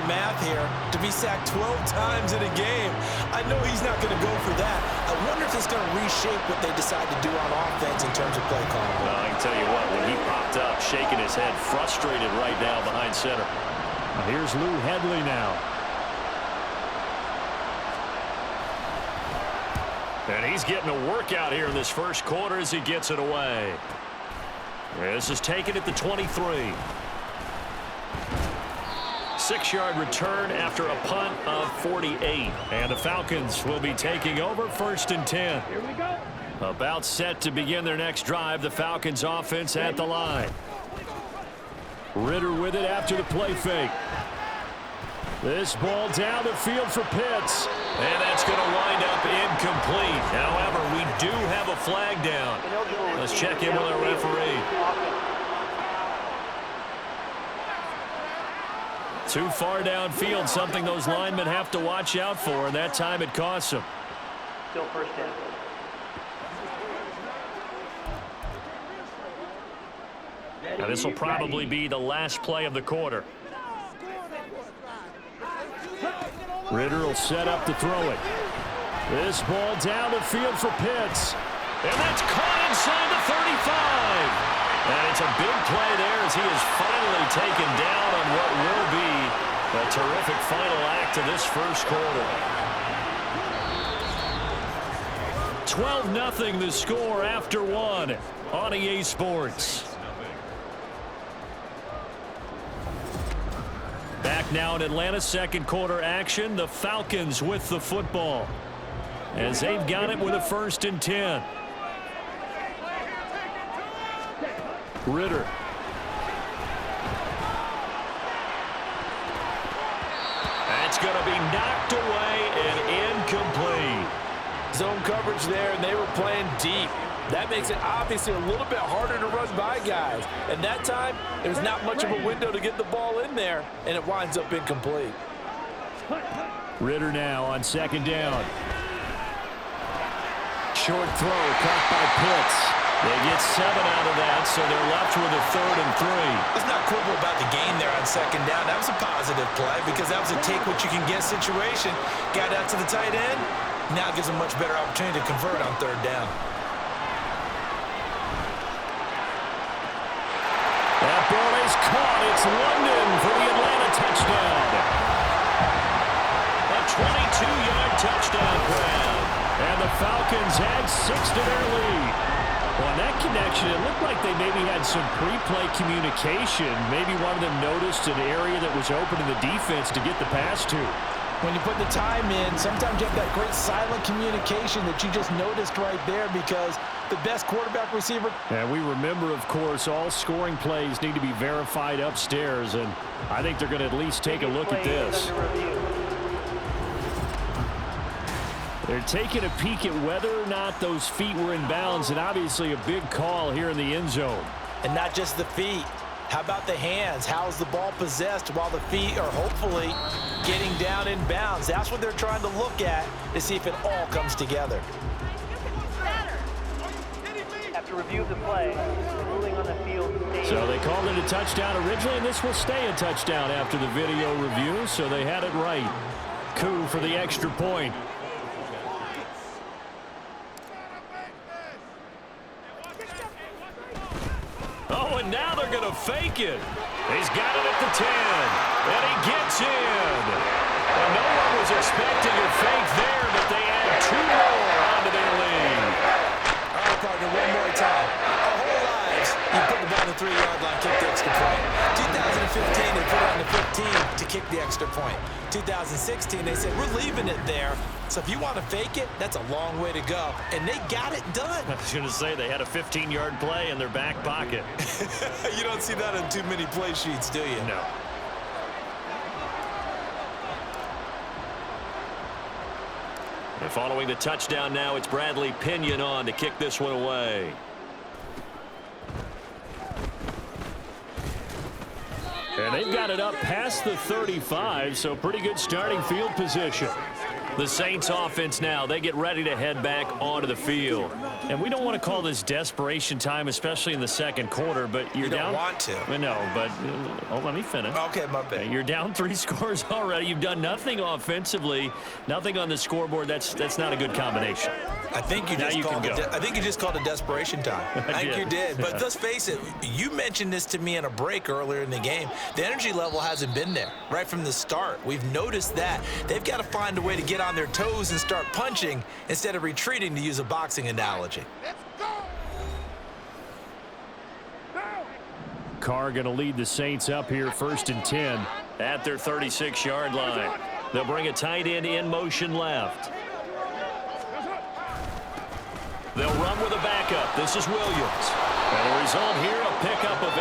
math here. To be sacked 12 times in a game, I know he's not going to go for that. I wonder if it's going to reshape what they decide to do on offense in terms of play calling. Well, I can tell you what, when he popped up, shaking his head, frustrated right now behind center. Here's Lou Hedley now. And he's getting a workout here in this first quarter as he gets it away. This is taken at the 23. 6-yard return after a punt of 48. And the Falcons will be taking over 1st and 10. Here we go. About set to begin their next drive. The Falcons offense at the line. Ritter with it after the play fake. This ball down the field for Pitts. And that's going to wind up incomplete. However, we do have a flag down. Let's check in with our referee. Too far downfield, something those linemen have to watch out for, and that time it costs them. Still first down. Now this will probably be the last play of the quarter. Ritter will set up to throw it. This ball down the field for Pitts. And that's caught inside the 35. And it's a big play there as he is finally taken down on what will be a terrific final act of this first quarter. 12-0 the score after one on EA Sports. Back now in Atlanta, second quarter action. The Falcons with the football as they've got it with a 1st and 10. Ritter. That's going to be knocked away and incomplete. Zone coverage there, and they were playing deep. That makes it obviously a little bit harder to run by guys. And that time, there's not much of a window to get the ball in there, and it winds up incomplete. Ritter now on 2nd down. Short throw caught by Pitts. They get 7 out of that, so they're left with a 3rd and 3. Let's not quibble about the gain there on 2nd down. That was a positive play because that was a take-what-you-can-get situation. Got out to the tight end. Now gives them much better opportunity to convert on 3rd down. That ball is caught. It's London for the Atlanta touchdown. A 22-yard touchdown grab. And the Falcons add 6 to their lead. Well, on that connection, it looked like they maybe had some pre-play communication. Maybe one of them noticed an area that was open in the defense to get the pass to. When you put the time in, sometimes you have that great silent communication that you just noticed right there because the best quarterback receiver. And we remember, of course, all scoring plays need to be verified upstairs, and I think they're going to at least take a look at this. They're taking a peek at whether or not those feet were in bounds, and obviously a big call here in the end zone. And not just the feet. How about the hands? How's the ball possessed while the feet are hopefully getting down in bounds? That's what they're trying to look at to see if it all comes together. After review of the play, ruling on the field. So they called it a touchdown originally, and this will stay a touchdown after the video review, so they had it right. Coup for the extra point. Oh, and now they're going to fake it. He's got it at the 10, and he gets in. And no one was expecting a fake there, but they add 2 more onto their lead. All right, partner, one more time. Our whole lives, you put the ball on the 3-yard line, kick the extra point. 2015, they put it on the 15 to kick the extra point. 2016, they said, we're leaving it there. So if you want to fake it, that's a long way to go. And they got it done. I was going to say they had a 15-yard play in their back pocket. You don't see that on too many play sheets, do you? No. And following the touchdown now, it's Bradley Pinion on to kick this one away. And they've got it up past the 35, so pretty good starting field position. The Saints offense now, they get ready to head back onto the field. And we don't want to call this desperation time, especially in the second quarter, but you're down. You don't want to. No, but let me finish. Okay, my bad. You're down 3 scores already. You've done nothing offensively, nothing on the scoreboard. That's not a good combination. I think you just called it desperation time. I think you did. But let's face it, you mentioned this to me in a break earlier in the game. The energy level hasn't been there right from the start. We've noticed that. They've got to find a way to get on their toes and start punching instead of retreating, to use a boxing analogy. Carr going to lead the Saints up here 1st and 10 at their 36-yard line. They'll bring a tight end in motion left. They'll run with a backup. This is Williams. And the result here, a pickup of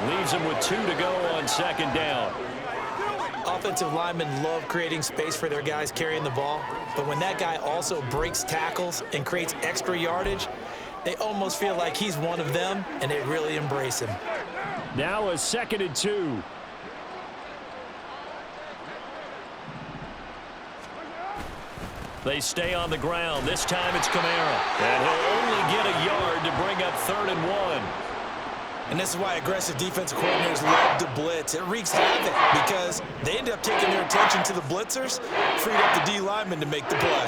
8. Leaves them with 2 to go on 2nd down. Offensive linemen love creating space for their guys carrying the ball, but when that guy also breaks tackles and creates extra yardage, they almost feel like he's one of them, and they really embrace him. Now a 2nd and 2. They stay on the ground. This time it's Kamara. And he'll only get a yard to bring up 3rd and 1. And this is why aggressive defensive coordinators love to blitz. It wreaks havoc because they end up taking their attention to the blitzers, freed up the D lineman to make the play.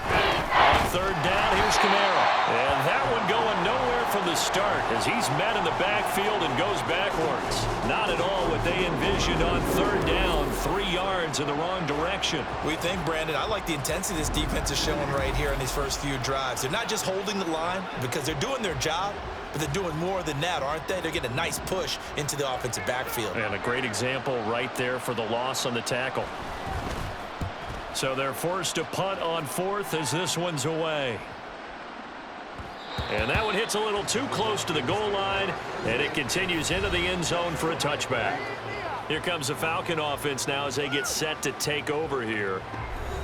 On 3rd down, here's Kamara. And that one going nowhere from the start as he's met in the backfield and goes backwards. Not at all what they envisioned on 3rd down, 3 yards in the wrong direction. We think, Brandon, I like the intensity this defense is showing right here in these first few drives. They're not just holding the line because they're doing their job, but they're doing more than that, aren't they? They're getting a nice push into the offensive backfield. And a great example right there for the loss on the tackle. So they're forced to punt on 4th as this one's away. And that one hits a little too close to the goal line, and it continues into the end zone for a touchback. Here comes the Falcon offense now as they get set to take over here.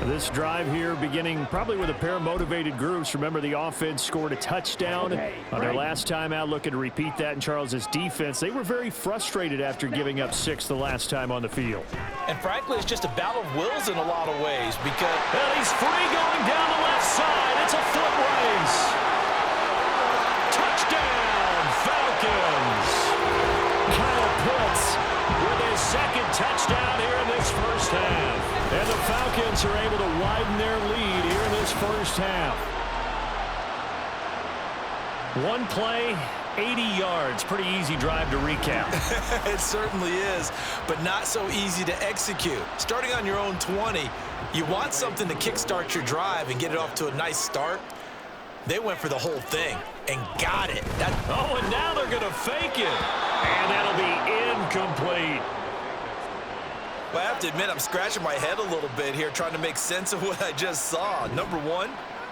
This drive here beginning probably with a pair of motivated groups. Remember, the offense scored a touchdown on their last time out, looking to repeat that in Charles's defense. They were very frustrated after giving up 6 the last time on the field. And frankly, it's just a battle of wills in a lot of ways because... And he's free going down the left side. It's a foot race. Touchdown, Falcons. Kyle Pitts with his 2nd touchdown here in this first half. And the Falcons are able to widen their lead here in this first half. One play, 80 yards. Pretty easy drive to recap. It certainly is, but not so easy to execute. Starting on your own 20, you want something to kickstart your drive and get it off to a nice start. They went for the whole thing and got it. Oh, and now they're going to fake it. And that'll be incomplete. Well, I have to admit, I'm scratching my head a little bit here trying to make sense of what I just saw. Number 1,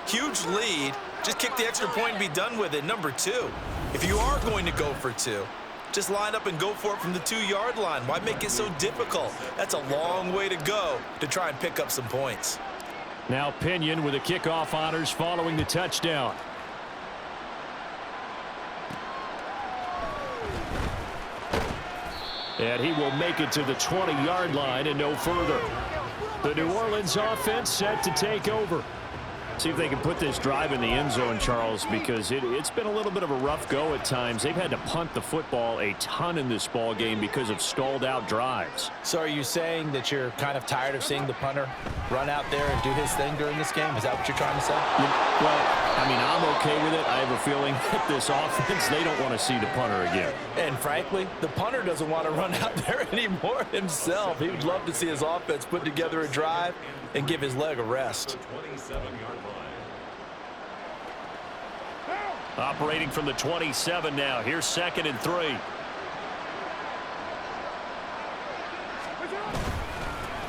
huge lead. Just kick the extra point and be done with it. Number 2, if you are going to go for 2, just line up and go for it from the 2-yard line. Why make it so difficult? That's a long way to go to try and pick up some points. Now Pinion with the kickoff honors following the touchdown. And he will make it to the 20-yard line and no further. The New Orleans offense set to take over. See if they can put this drive in the end zone, Charles, because it's been a little bit of a rough go at times. They've had to punt the football a ton in this ball game because of stalled out drives. So are you saying that you're kind of tired of seeing the punter run out there and do his thing during this game? Is that what you're trying to say? Well, I mean, I'm okay with it. I have a feeling that this offense, they don't want to see the punter again. And frankly, the punter doesn't want to run out there anymore himself. He would love to see his offense put together a drive and give his leg a rest. Operating from the 27 now. Here's 2nd and 3.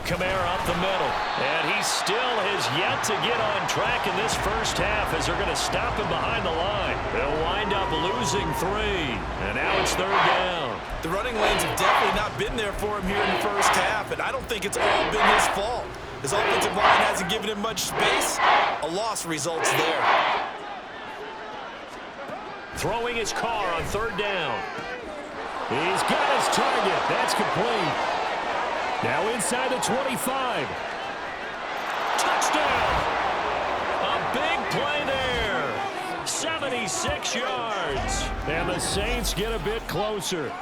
Kamara up the middle. And he still has yet to get on track in this first half as they're going to stop him behind the line. They'll wind up losing 3. And now it's 3rd down. The running lanes have definitely not been there for him here in the first half, and I don't think it's all been his fault. His offensive line hasn't given him much space. A loss results there. Throwing his car on 3rd down. He's got his target. That's complete. Now inside the 25. touchdown. A big play there. 76 yards. And the Saints get a bit closer.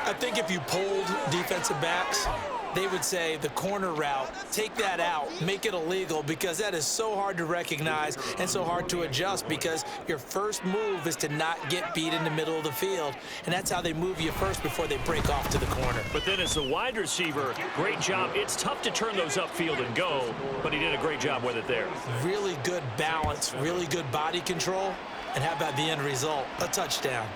I think if you polled defensive backs, they would say the corner route, take that out, make it illegal, because that is so hard to recognize and so hard to adjust, because your first move is to not get beat in the middle of the field, and that's how they move you first before they break off to the corner. But then as the wide receiver, great job. It's tough to turn those upfield and go, but he did a great job with it there. Really good balance, really good body control, and how about the end result? A touchdown.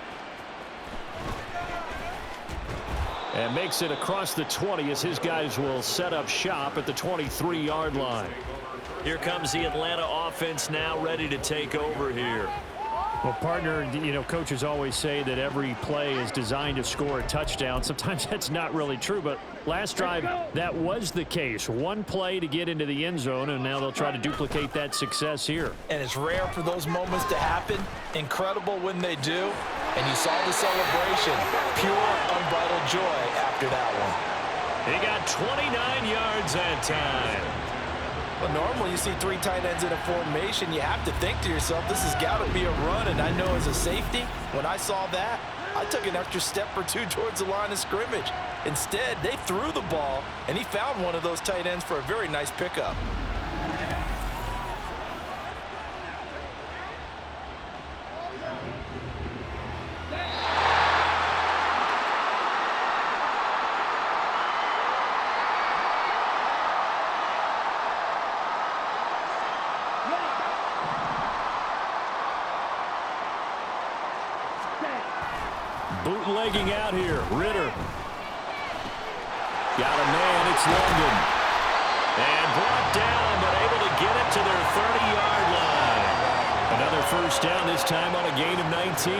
And makes it across the 20 as his guys will set up shop at the 23-yard line. Here comes the Atlanta offense now ready to take over here. Well, partner, you know, coaches always say that every play is designed to score a touchdown. Sometimes that's not really true, but last drive, that was the case. One play to get into the end zone, and now they'll try to duplicate that success here. And it's rare for those moments to happen. Incredible when they do. And you saw the celebration. Pure, unbridled joy after that one. He got 29 yards that time. But normally you see three tight ends in a formation, you have to think to yourself, this has got to be a run. And I know as a safety, when I saw that, I took an extra step or two towards the line of scrimmage. Instead, they threw the ball, and he found one of those tight ends for a very nice pickup. Bootlegging out here. Ritter. Got a man. It's London. And brought down, but able to get it to their 30-yard line. Another first down, this time on a gain of 19.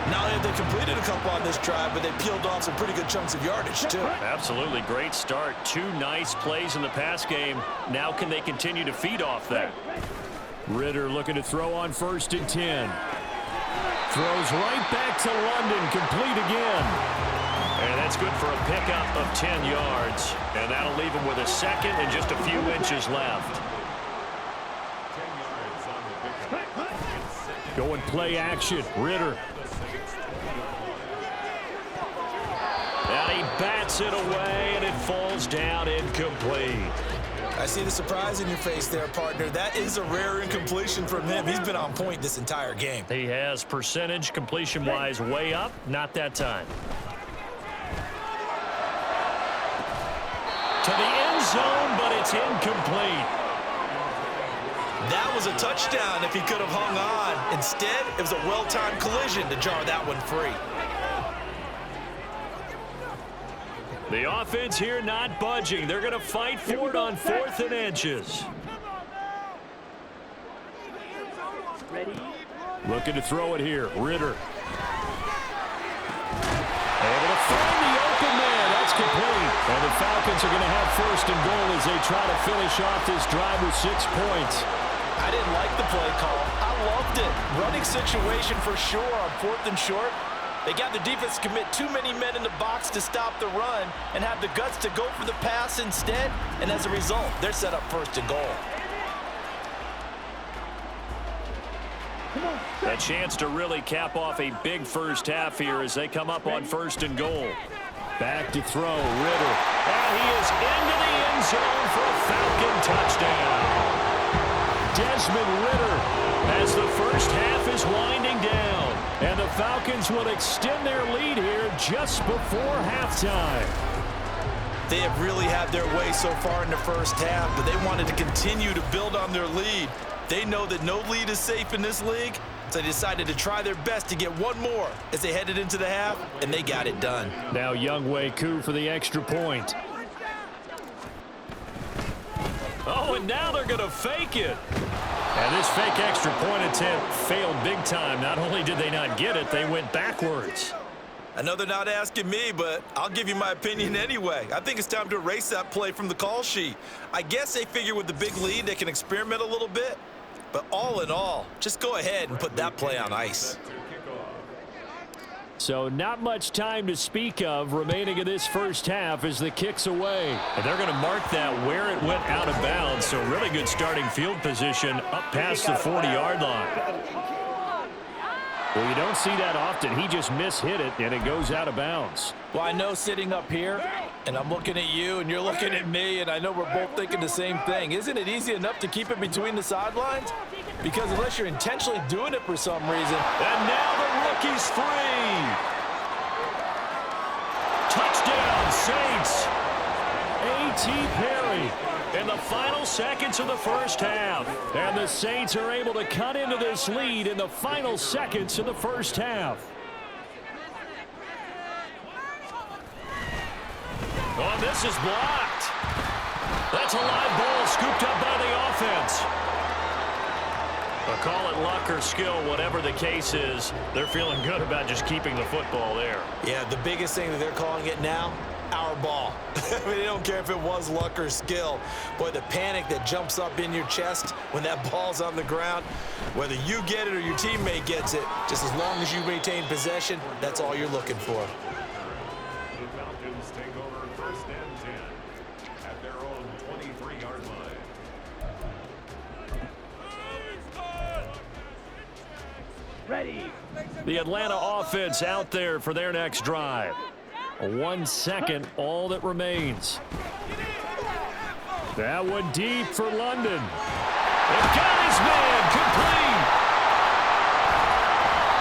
Not only have they completed a couple on this drive, but they peeled off some pretty good chunks of yardage, too. Absolutely. Great start. Two nice plays in the pass game. Now can they continue to feed off that? Ritter looking to throw on 1st and 10. Throws right back to London, complete again. And that's good for a pickup of 10 yards. And that'll leave him with a second and just a few inches left. Going play action, Ritter. And he bats it away, and it falls down incomplete. I see the surprise in your face there, partner. That is a rare incompletion from him. He's been on point this entire game. He has percentage completion-wise way up. Not that time. To the end zone, but it's incomplete. That was a touchdown if he could have hung on. Instead, it was a well-timed collision to jar that one free. The offense here not budging. They're going to fight for it on 4th and inches. Looking to throw it here. Ritter. Able to find the open man. That's complete. And the Falcons are going to have 1st and goal as they try to finish off this drive with 6 points. I didn't like the play call. I loved it. Running situation for sure on 4th and short. They got the defense to commit too many men in the box to stop the run and have the guts to go for the pass instead. And as a result, they're set up 1st and goal. A chance to really cap off a big first half here as they come up on 1st and goal. Back to throw, Ritter. And he is into the end zone for a Falcon touchdown. Desmond Ritter as the first half is winding down. And the Falcons will extend their lead here just before halftime. They have really had their way so far in the first half, but they wanted to continue to build on their lead. They know that no lead is safe in this league, so they decided to try their best to get one more as they headed into the half, and they got it done. Now Younghoe Koo for the extra point. Oh, and now they're going to fake it. And this fake extra point attempt failed big time. Not only did they not get it, they went backwards. I know they're not asking me, but I'll give you my opinion anyway. I think it's time to erase that play from the call sheet. I guess they figure with the big lead they can experiment a little bit. But all in all, just go ahead and put that play on ice. So not much time to speak of remaining in this first half as the kick's away. And they're going to mark that where it went out of bounds. So really good starting field position up past the 40-yard line. Well, you don't see that often. He just mishit it, and it goes out of bounds. Well, I know sitting up here, and I'm looking at you, and you're looking at me, and I know we're both thinking the same thing. Isn't it easy enough to keep it between the sidelines? Because unless you're intentionally doing it for some reason. And now the rookie's free. Touchdown, Saints. A.T. Perry. In the final seconds of the first half. And the Saints are able to cut into this lead in the final seconds of the first half. Oh, this is blocked. That's a live ball scooped up by the offense. But call it luck or skill, whatever the case is, they're feeling good about just keeping the football there. Yeah, the biggest thing that they're calling it now, our ball. I mean, they don't care if it was luck or skill. Boy, the panic that jumps up in your chest when that ball's on the ground, whether you get it or your teammate gets it, just as long as you retain possession, that's all you're looking for. The Falcons take over first and 10 at their own 23-yard line. Ready. The Atlanta offense out there for their next drive. 1 second, all that remains. That one deep for London. And got his man complete.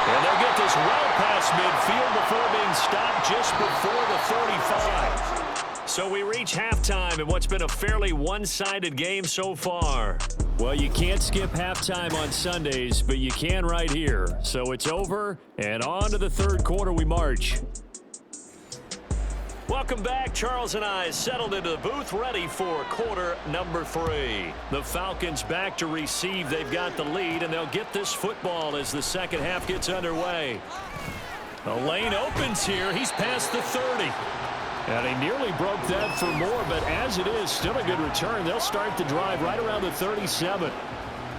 And they'll get this well past midfield before being stopped just before the 35. So we reach halftime in what's been a fairly one-sided game so far. Well, you can't skip halftime on Sundays, but you can right here. So it's over, and on to the third quarter we march. Welcome back. Charles and I settled into the booth, ready for quarter number 3. The Falcons back to receive. They've got the lead, and they'll get this football as the second half gets underway. The lane opens here. He's past the 30. And he nearly broke that for more, but as it is, still a good return. They'll start the drive right around the 37.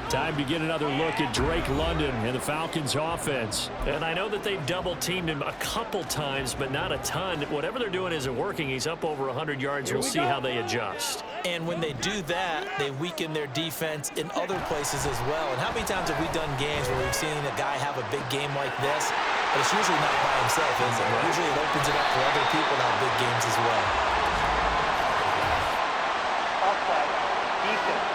Time to get another look at Drake London and the Falcons offense. And I know that they've double-teamed him a couple times, but not a ton. Whatever they're doing isn't working. He's up over 100 yards. We'll see how they adjust. And when they do that, they weaken their defense in other places as well. And how many times have we done games where we've seen a guy have a big game like this? But it's usually not by himself, is it? Usually it opens it up for other people to have big games as well. Offside. Defense.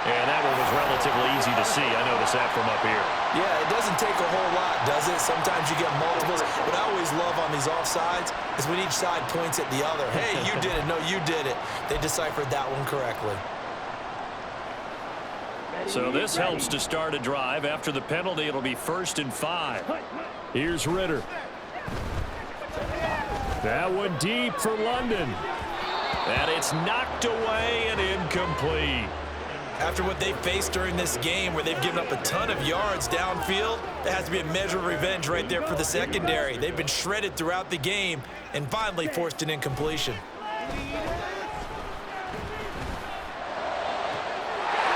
And that one was relatively easy to see. I noticed that from up here. Yeah, it doesn't take a whole lot, does it? Sometimes you get multiples. What I always love on these offsides is when each side points at the other. Hey, you did it. No, you did it. They deciphered that one correctly. So this helps to start a drive. After the penalty, it'll be 1st and 5. Here's Ritter. That one deep for London. And it's knocked away and incomplete. After what they faced during this game where they've given up a ton of yards downfield, there has to be a measure of revenge right there for the secondary. They've been shredded throughout the game and finally forced an incompletion.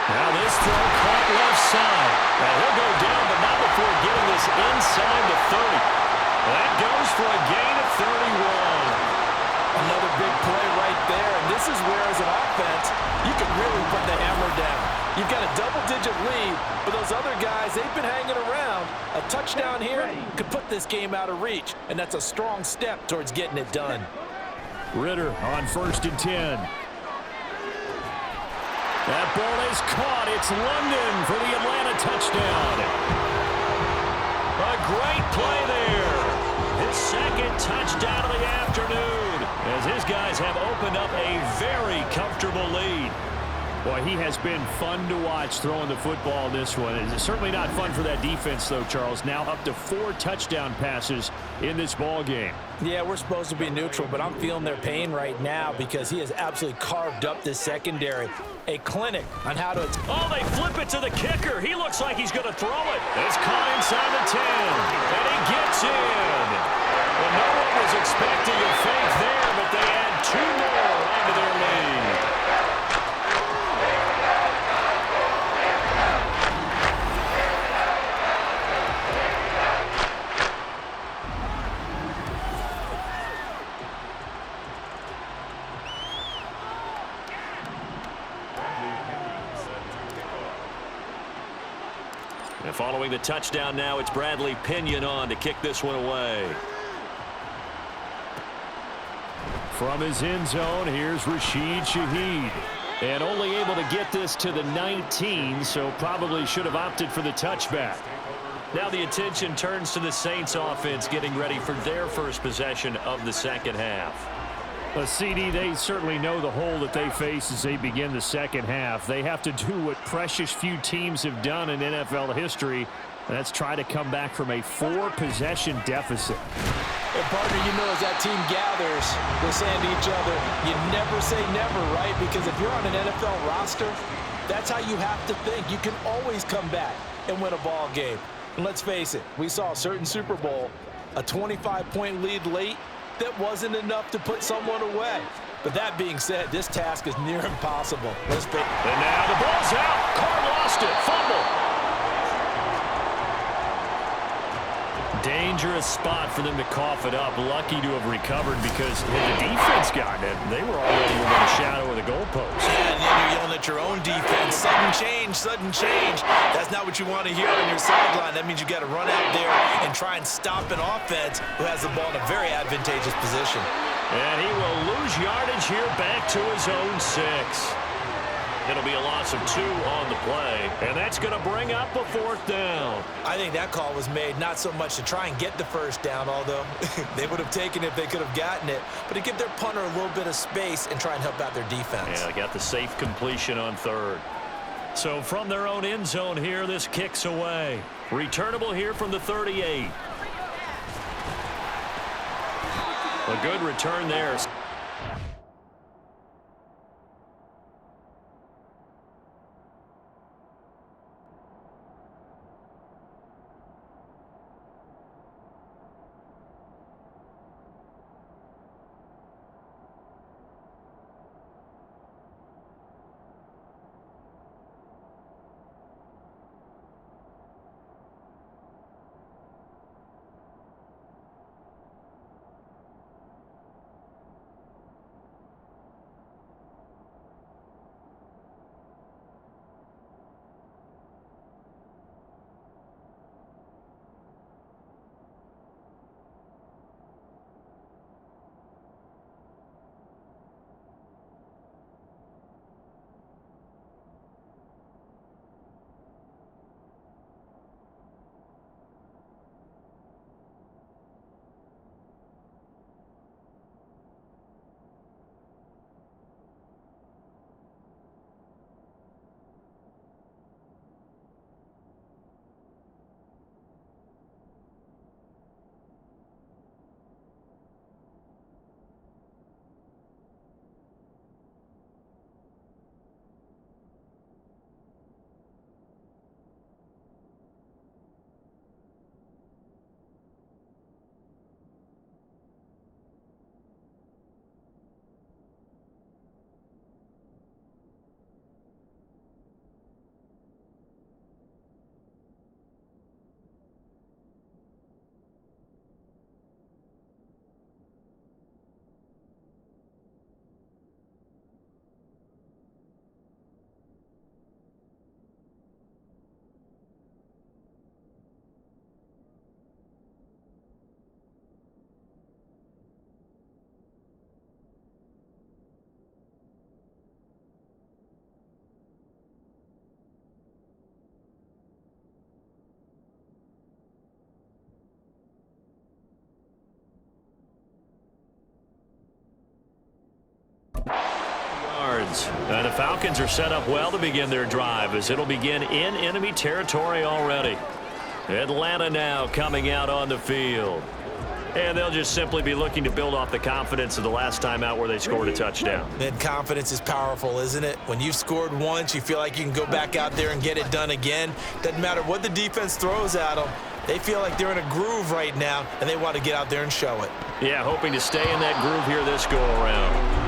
Now this throw caught left side. Now he'll go down, but not before getting this inside the 30. That goes for a gain of 31. Another big play right there, and this is where, as an offense, you can really put the hammer down. You've got a double-digit lead, but those other guys, they've been hanging around. A touchdown here could put this game out of reach, and that's a strong step towards getting it done. Ritter on 1st and 10. That ball is caught. It's London for the Atlanta touchdown. A great play there. His second touchdown of the afternoon, as his guys have opened up a very comfortable lead. Boy, he has been fun to watch throwing the football in this one. It's certainly not fun for that defense, though, Charles. Now up to 4 touchdown passes in this ball game. Yeah, we're supposed to be neutral, but I'm feeling their pain right now because he has absolutely carved up this secondary. A clinic on how to... Oh, they flip it to the kicker. He looks like he's going to throw it. It's caught inside the 10, and he gets in. Well, no one was expecting a fake there, but they add 2 more onto their lead. And following the touchdown now, it's Bradley Pinion on to kick this one away. From his end zone, here's Rashid Shaheed. And only able to get this to the 19, so probably should have opted for the touchback. Now the attention turns to the Saints offense getting ready for their first possession of the second half. CD, they certainly know the hole that they face as they begin the second half. They have to do what precious few teams have done in NFL history. That's try to come back from a 4-possession deficit. And partner, you know, as that team gathers, they're saying to each other, you never say never, right? Because if you're on an NFL roster, that's how you have to think. You can always come back and win a ball game. And let's face it, we saw a certain Super Bowl, a 25-point lead late, that wasn't enough to put someone away. But that being said, this task is near impossible. Let's face it. And now the ball's out. Carr lost it. Fumble. Dangerous spot for them to cough it up. Lucky to have recovered because had the defense gotten it, they were already within a shadow of the goalpost. Yeah, and then you're yelling at your own defense. Sudden change, sudden change. That's not what you want to hear on your sideline. That means you got to run out there and try and stop an offense who has the ball in a very advantageous position. And he will lose yardage here back to his own 6. It'll be a loss of 2 on the play, and that's going to bring up a 4th down. I think that call was made not so much to try and get the first down, although they would have taken it if they could have gotten it, but to give their punter a little bit of space and try and help out their defense. Yeah, they got the safe completion on 3rd. So from their own end zone here, this kicks away. Returnable here from the 38. A good return there. The Falcons are set up well to begin their drive as it'll begin in enemy territory already. Atlanta now coming out on the field. And they'll just simply be looking to build off the confidence of the last time out where they scored a touchdown. And confidence is powerful, isn't it? When you've scored once, you feel like you can go back out there and get it done again. Doesn't matter what the defense throws at them. They feel like they're in a groove right now, and they want to get out there and show it. Yeah, hoping to stay in that groove here this go-around.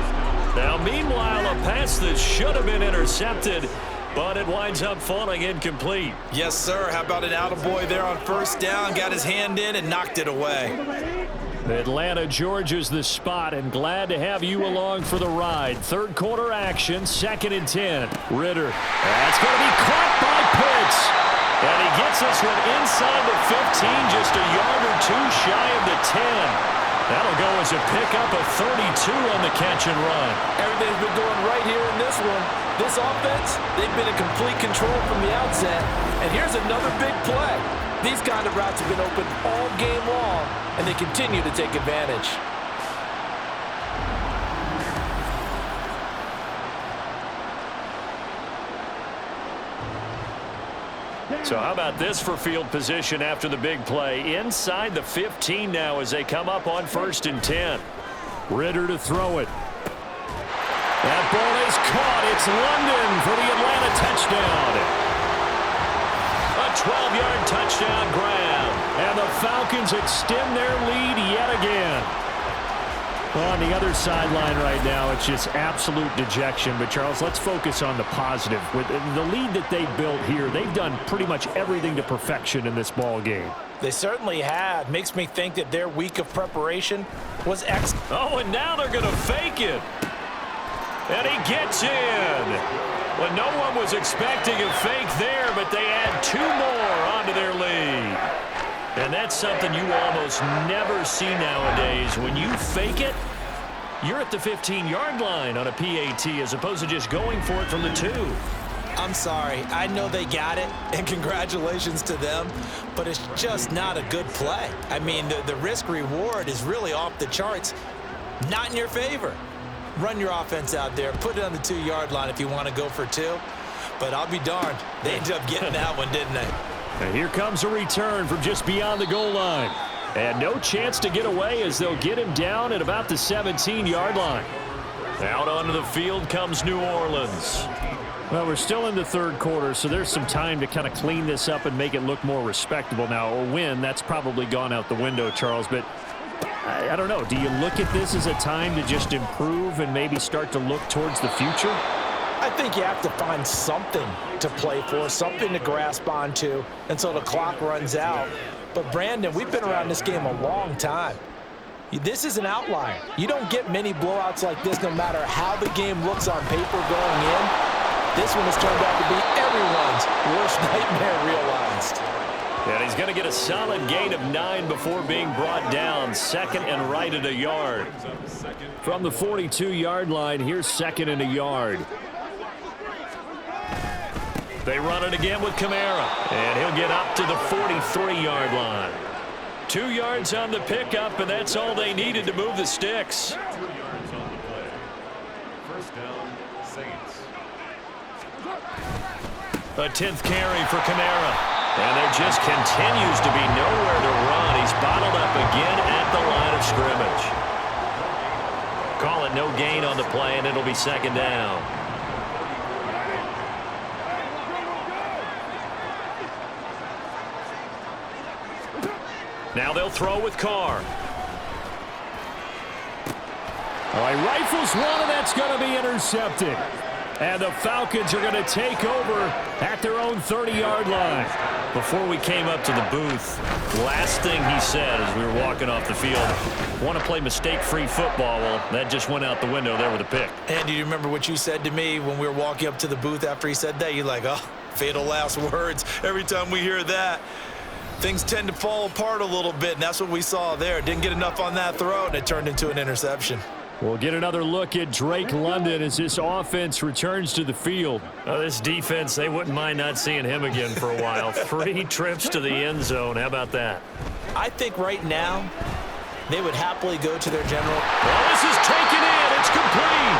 Now, meanwhile, a pass that should have been intercepted, but it winds up falling incomplete. Yes, sir. How about an attaboy there on first down? Got his hand in and knocked it away. Atlanta, Georgia's the spot, and glad to have you along for the ride. Third quarter action, 2nd and 10. Ritter. That's going to be caught by Pitts. And he gets this one inside the 15, just a yard or two shy of the 10. That'll go as a pickup of 32 on the catch and run. Everything's been going right here in this one. This offense, they've been in complete control from the outset. And here's another big play. These kind of routes have been open all game long, and they continue to take advantage. So how about this for field position after the big play? Inside the 15 now as they come up on 1st and 10. Ritter to throw it. That ball is caught. It's London for the Atlanta touchdown. A 12-yard touchdown grab. And the Falcons extend their lead yet again. Well, on the other sideline right now, it's just absolute dejection. But, Charles, let's focus on the positive. With the lead that they built here, they've done pretty much everything to perfection in this ball game. They certainly have. Makes me think that their week of preparation was excellent. Oh, and now they're going to fake it. And he gets in. Well, no one was expecting a fake there, but they add 2 more onto their lead. And that's something you almost never see nowadays. When you fake it, you're at the 15-yard line on a PAT as opposed to just going for it from the 2. I'm sorry. I know they got it, and congratulations to them, but it's just not a good play. I mean, the risk-reward is really off the charts, not in your favor. Run your offense out there. Put it on the 2-yard line if you want to go for 2. But I'll be darned. They ended up getting that one, didn't they? And here comes a return from just beyond the goal line. And no chance to get away as they'll get him down at about the 17-yard line. Out onto the field comes New Orleans. Well, we're still in the 3rd quarter, so there's some time to kind of clean this up and make it look more respectable. Now, a win, that's probably gone out the window, Charles, but I don't know. Do you look at this as a time to just improve and maybe start to look towards the future? I think you have to find something to play for, something to grasp onto until the clock runs out. But, Brandon, we've been around this game a long time. This is an outlier. You don't get many blowouts like this no matter how the game looks on paper going in. This one has turned out to be everyone's worst nightmare realized. And he's going to get a solid gain of 9 before being brought down. 2nd and right at a yard. From the 42-yard line, here's 2nd and a yard. They run it again with Kamara, and he'll get up to the 43-yard line. 2 yards on the pickup, and that's all they needed to move the sticks. 2 yards on the play. First down, Saints. A 10th carry for Kamara, and there just continues to be nowhere to run. He's bottled up again at the line of scrimmage. Call it no gain on the play, and it'll be 2nd down. Now they'll throw with Carr. All right, rifles one, and that's going to be intercepted. And the Falcons are going to take over at their own 30-yard line. Before we came up to the booth, last thing he said as we were walking off the field, want to play mistake-free football. Well, that just went out the window there with a pick. And do you remember what you said to me when we were walking up to the booth after he said that? You're like, oh, fatal last words. Every time we hear that, things tend to fall apart a little bit, and that's what we saw there. Didn't get enough on that throw, and it turned into an interception. We'll get another look at Drake London as this offense returns to the field. Oh, this defense, they wouldn't mind not seeing him again for a while. 3 trips to the end zone. How about that? I think right now they would happily go to their general. Well, this is taken in. It's complete.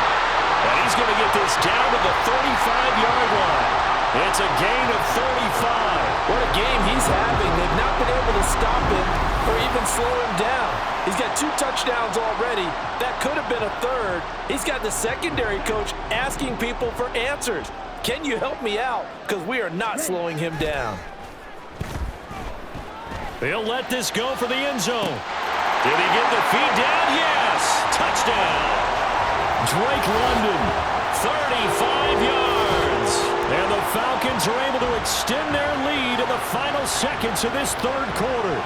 And he's going to get this down to the 35-yard line. It's a gain of 35. What a game he's having. They've not been able to stop him or even slow him down. He's got 2 touchdowns already. That could have been a 3rd. He's got the secondary coach asking people for answers. Can you help me out? Because we are not slowing him down. They'll let this go for the end zone. Did he get the feed down? Yes. Touchdown. Drake London. 35 yards. And the Falcons are able to extend their lead in the final seconds of this 3rd quarter.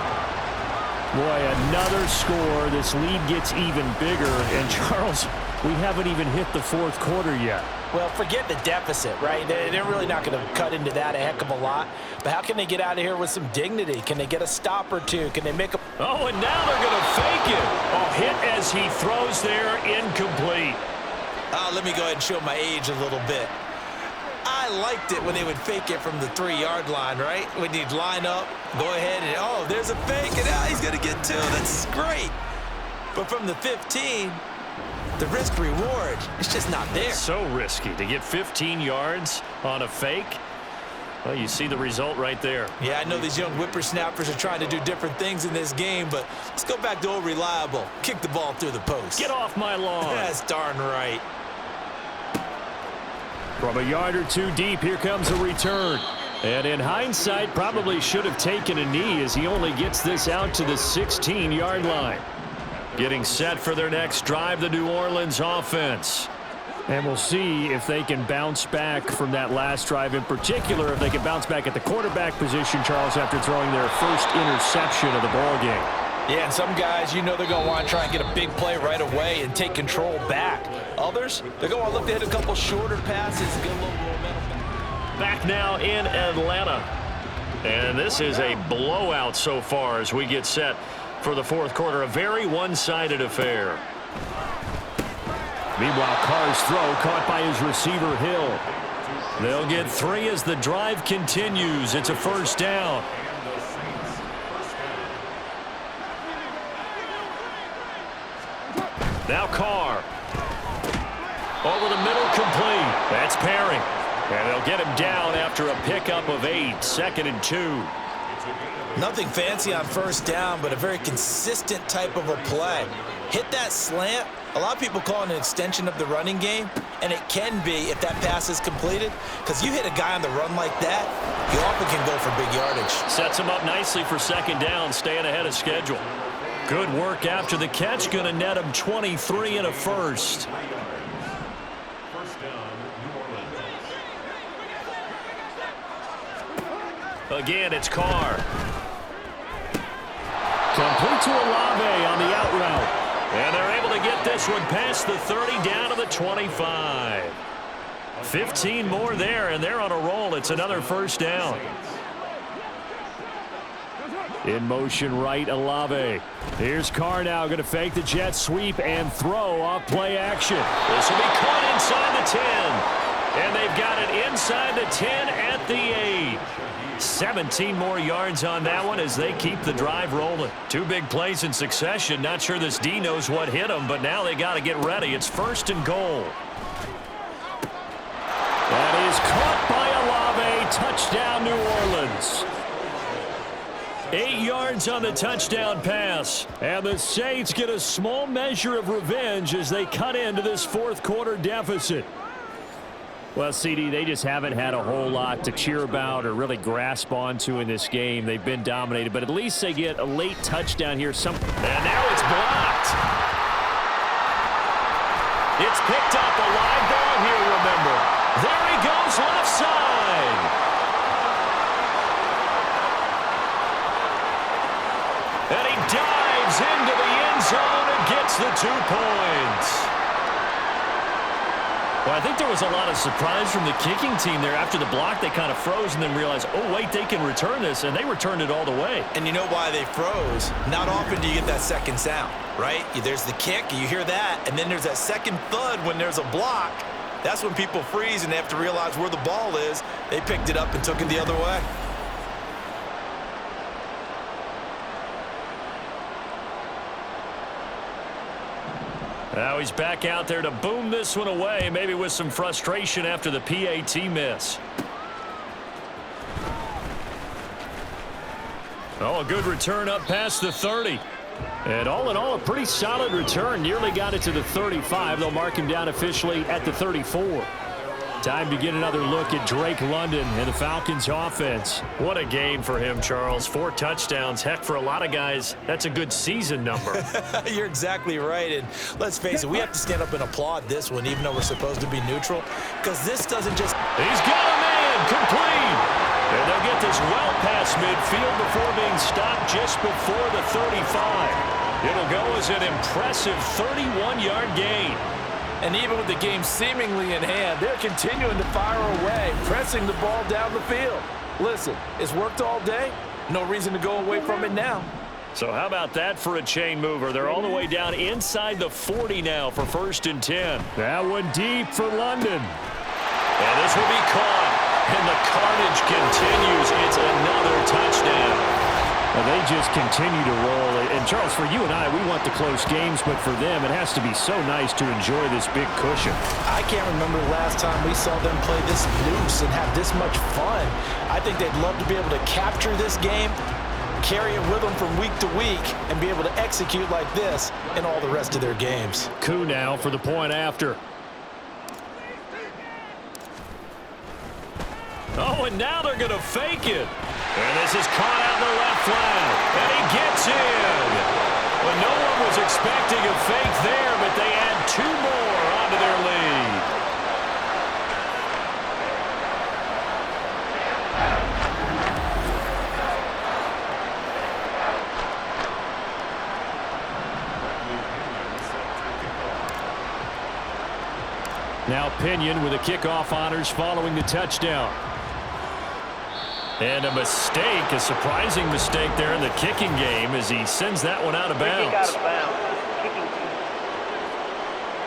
Boy, another score. This lead gets even bigger. And, Charles, we haven't even hit the fourth quarter yet. Well, forget the deficit, right? They're really not going to cut into that a heck of a lot. But how can they get out of here with some dignity? Can they get a stop or two? Can they make a... Oh, and now they're going to fake it. A hit as he throws there, incomplete. Let me go ahead and show my age a little bit. I liked it when they would fake it from the 3-yard line, right? When you'd line up, go ahead and, oh, there's a fake, and he's going to get 2. That's great. But from the 15, the risk-reward, it's just not there. So risky to get 15 yards on a fake. Well, you see the result right there. Yeah, I know these young whippersnappers are trying to do different things in this game, but let's go back to old reliable. Kick the ball through the post. Get off my lawn. That's darn right. From a yard or 2 deep, here comes a return. And in hindsight, probably should have taken a knee as he only gets this out to the 16-yard line. Getting set for their next drive, the New Orleans offense. And we'll see if they can bounce back from that last drive, in particular, if they can bounce back at the quarterback position, Charles, after throwing their first interception of the ballgame. Yeah, and some guys, you know they're going to want to try and get a big play right away and take control back. Others, they're going to want to look to hit a couple shorter passes and get a little momentum. Back now in Atlanta. And this is a blowout so far as we get set for the fourth quarter. A very one-sided affair. Meanwhile, Carr's throw caught by his receiver, Hill. They'll get 3 as the drive continues. It's a first down. Now Carr. Over the middle, complete. That's Perry. And they'll get him down after a pickup of 8. 2nd and 2. Nothing fancy on first down, but a very consistent type of a play. Hit that slant. A lot of people call it an extension of the running game, and it can be if that pass is completed, because you hit a guy on the run like that, you often can go for big yardage. Sets him up nicely for 2nd down, staying ahead of schedule. Good work after the catch, going to net him 23 and a first. Again, it's Carr. Complete to Olave on the out route. And they're able to get this one past the 30 down to the 25. 15 more there, and they're on a roll. It's another first down. In motion right, Olave. Here's Carr now, going to fake the jet sweep and throw off play action. This will be caught inside the 10. And they've got it inside the 10 at the 8. 17 more yards on that one as they keep the drive rolling. 2 big plays in succession. Not sure this D knows what hit them, but now they got to get ready. It's 1st and goal. That is caught by Olave. Touchdown, New Orleans. 8 yards on the touchdown pass. And the Saints get a small measure of revenge as they cut into this fourth quarter deficit. Well, CD, they just haven't had a whole lot to cheer about or really grasp onto in this game. They've been dominated, but at least they get a late touchdown here. And now it's blocked. It's picked up, a live ball here, remember. There he goes, left side. And he dives into the end zone and gets the 2 points. Well, I think there was a lot of surprise from the kicking team there. After the block, they kind of froze and then realized, oh, wait, they can return this, and they returned it all the way. And you know why they froze? Not often do you get that second sound, right? There's the kick, you hear that, and then there's that second thud when there's a block. That's when people freeze and they have to realize where the ball is. They picked it up and took it the other way. Now he's back out there to boom this one away, maybe with some frustration after the PAT miss. Oh, a good return up past the 30. And all in all, a pretty solid return. Nearly got it to the 35. They'll mark him down officially at the 34. Time to get another look at Drake London and the Falcons offense. What a game for him, Charles. 4 touchdowns. Heck, for a lot of guys, that's a good season number. You're exactly right. And let's face it, we have to stand up and applaud this one, even though we're supposed to be neutral, because this doesn't just... He's got a man. in, complete. And they'll get this well past midfield before being stopped just before the 35. It'll go as an impressive 31-yard gain. And even with the game seemingly in hand, they're continuing to fire away, pressing the ball down the field. Listen, it's worked all day. No reason to go away from it now. So how about that for a chain mover? They're all the way down inside the 40 now for 1st and 10. That one deep for London. And this will be caught. And the carnage continues. It's another touchdown. Well, they just continue to roll. And, Charles, for you and I, we want the close games, but for them, it has to be so nice to enjoy this big cushion. I can't remember the last time we saw them play this loose and have this much fun. I think they'd love to be able to capture this game, carry it with them from week to week, and be able to execute like this in all the rest of their games. Coup now for the point after. Oh, and now they're going to fake it. And this is caught out in the left flat. And he gets in. Well, no one was expecting a fake there, but they add 2 more onto their lead. Now Pinion with a kickoff honors following the touchdown. And a mistake, a surprising mistake there in the kicking game as he sends that one out of bounds. Out of bounds.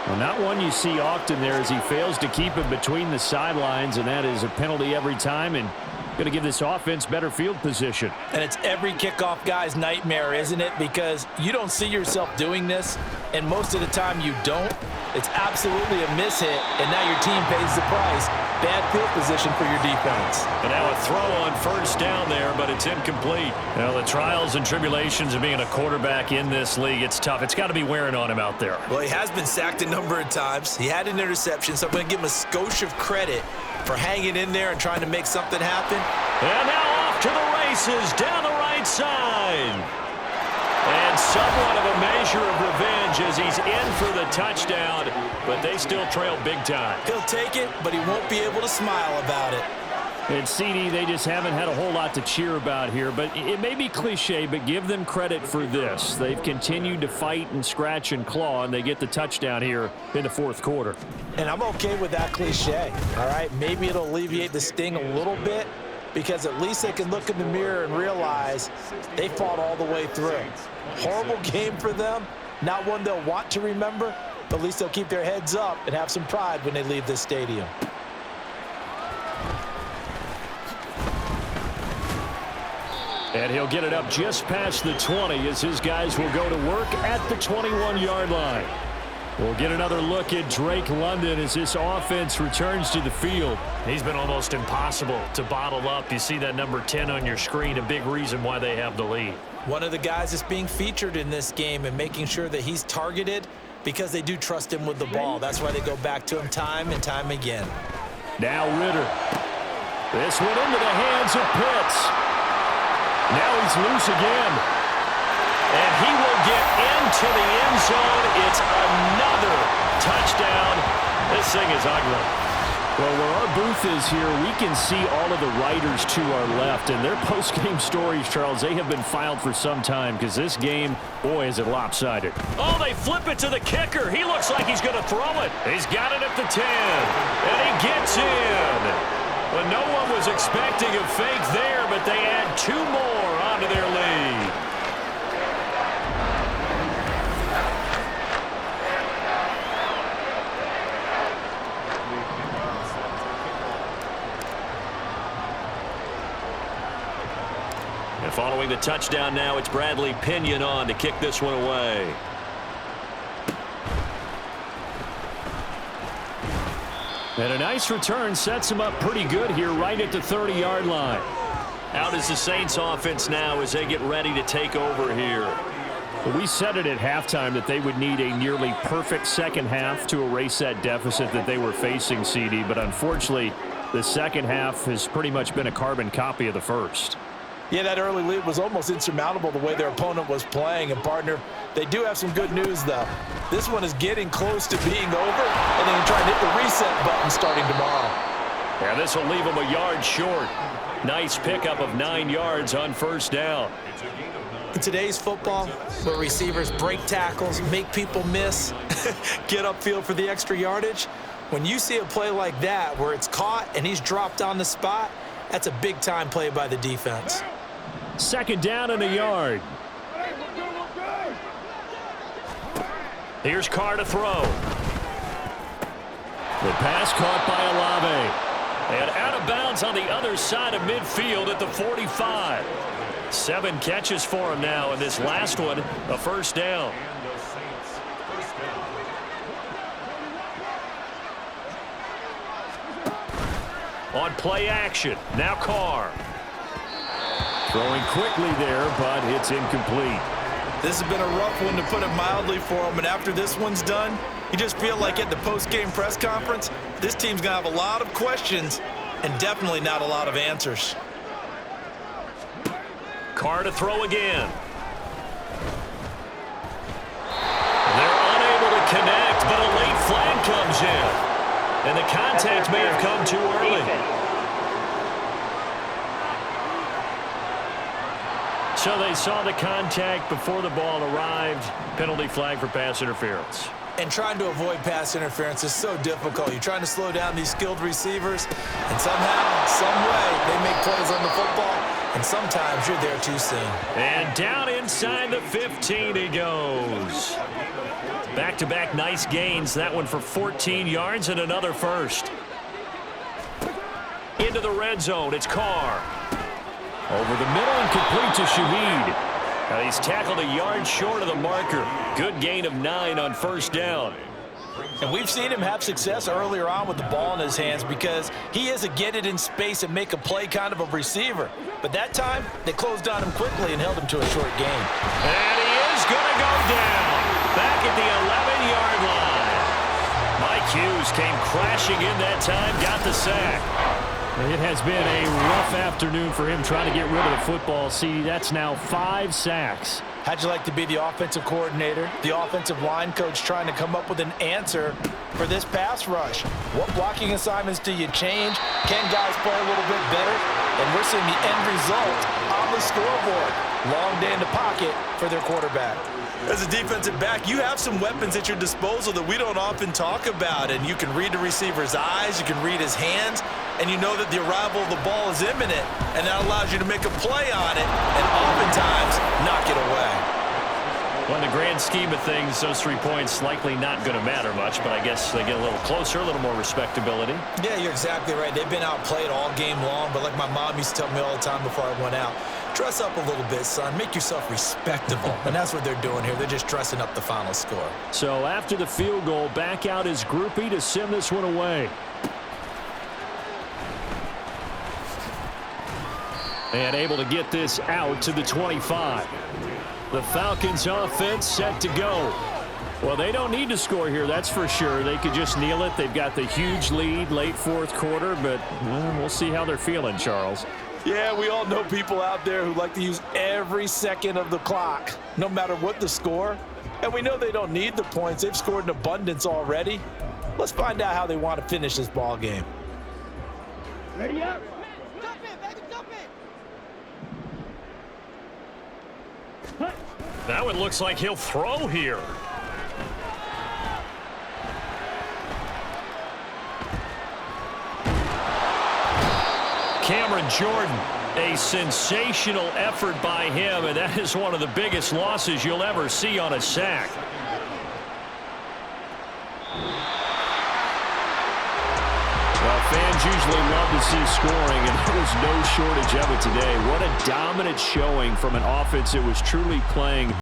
Well, not one you see often there as he fails to keep it between the sidelines, and that is a penalty every time and going to give this offense better field position. And it's every kickoff guy's nightmare, isn't it? Because you don't see yourself doing this, and most of the time you don't. It's absolutely a mishit, and now your team pays the price. Bad field position for your defense. And now a throw on 1st down there, but it's incomplete. Now the trials and tribulations of being a quarterback in this league, it's tough. It's got to be wearing on him out there. Well, he has been sacked a number of times. He had an interception, so I'm going to give him a skosh of credit for hanging in there and trying to make something happen. And now off to the races down the right side. And somewhat of a measure of revenge as he's in for the touchdown, but they still trail big time. He'll take it, but he won't be able to smile about it. And CD, they just haven't had a whole lot to cheer about here, but it may be cliche, but give them credit for this. They've continued to fight and scratch and claw, and they get the touchdown here in the 4th quarter. And I'm okay with that cliche, all right? Maybe it'll alleviate the sting a little bit, because at least they can look in the mirror and realize they fought all the way through. Horrible game for them, not one they'll want to remember, but at least they'll keep their heads up and have some pride when they leave this stadium. And he'll get it up just past the 20 as his guys will go to work at the 21-yard line. We'll get another look at Drake London as this offense returns to the field. He's been almost impossible to bottle up. You see that number 10 on your screen, a big reason why they have the lead. One of the guys that's being featured in this game and making sure that he's targeted because they do trust him with the ball. That's why they go back to him time and time again. Now Ritter. This one into the hands of Pitts. Now he's loose again. And he will get into the end zone. It's another touchdown. This thing is ugly. Well, where our booth is here, we can see all of the writers to our left. And their post-game stories, Charles, they have been filed for some time because this game, boy, is it lopsided. Oh, they flip it to the kicker. He looks like he's going to throw it. He's got it at the 10. And he gets in. Well, no one was expecting a fake there, but they add 2 more onto their lead. And following the touchdown now, it's Bradley Pinion on to kick this one away. And a nice return sets him up pretty good here right at the 30-yard line. Out is the Saints offense now as they get ready to take over here. Well, we said it at halftime that they would need a nearly perfect second half to erase that deficit that they were facing, CD. But unfortunately, the second half has pretty much been a carbon copy of the first. Yeah, that early lead was almost insurmountable the way their opponent was playing. And, partner, they do have some good news, though. This one is getting close to being over, and they can try to hit the reset button starting tomorrow. And this will leave him a yard short. Nice pickup of 9 yards on first down. In today's football, where receivers break tackles, make people miss, get upfield for the extra yardage, when you see a play like that where it's caught and he's dropped on the spot, that's a big-time play by the defense. Second down and a yard. Here's Carr to throw. The pass caught by Olave. And out of bounds on the other side of midfield at the 45. 7 catches for him now, and this last one, a first down. On play action, now Carr. Throwing quickly there, but it's incomplete. This has been a rough one, to put it mildly, for him. And after this one's done, you just feel like at the post-game press conference, this team's going to have a lot of questions and definitely not a lot of answers. Carr to throw again. They're unable to connect, but a late flag comes in. And the contact may have come too early. So they saw the contact before the ball arrived. Penalty flag for pass interference. And trying to avoid pass interference is so difficult. You're trying to slow down these skilled receivers, and somehow, some way, they make plays on the football, and sometimes you're there too soon. And down inside the 15 he goes. Back-to-back nice gains. That one for 14 yards and another first. Into the red zone. It's Carr. Over the middle and complete to Shaheed. Now he's tackled a yard short of the marker. Good gain of 9 on first down. And we've seen him have success earlier on with the ball in his hands because he is a get it in space and make a play kind of a receiver. But that time, they closed on him quickly and held him to a short gain. And he is going to go down. Back at the 11-yard line. Mike Hughes came crashing in that time, got the sack. It has been a rough afternoon for him trying to get rid of the football. See, that's now 5 sacks. How'd you like to be the offensive coordinator, the offensive line coach, trying to come up with an answer for this pass rush? What blocking assignments do you change? Can guys play a little bit better? And we're seeing the end result on the scoreboard. Long day in the pocket for their quarterback. As a defensive back, you have some weapons at your disposal that we don't often talk about, and you can read the receiver's eyes, you can read his hands, and you know that the arrival of the ball is imminent, and that allows you to make a play on it and oftentimes knock it away. Well, in the grand scheme of things, those 3 points likely not going to matter much, but I guess they get a little closer, a little more respectability. Yeah, you're exactly right. They've been outplayed all game long, but like my mom used to tell me all the time before I went out, dress up a little bit, son. Make yourself respectable. And that's what they're doing here. They're just dressing up the final score. So after the field goal, back out is Groupie to send this one away. And able to get this out to the 25. The Falcons offense set to go. Well, they don't need to score here, that's for sure. They could just kneel it. They've got the huge lead late fourth quarter, but we'll see how they're feeling, Charles. Yeah, we all know people out there who like to use every second of the clock, no matter what the score. And we know they don't need the points. They've scored in abundance already. Let's find out how they want to finish this ball game. Ready up. That one looks like he'll throw here. Cameron Jordan, a sensational effort by him, and that is one of the biggest losses you'll ever see on a sack. Well, fans usually love to see scoring, and there was no shortage of it today. What a dominant showing from an offense that was truly playing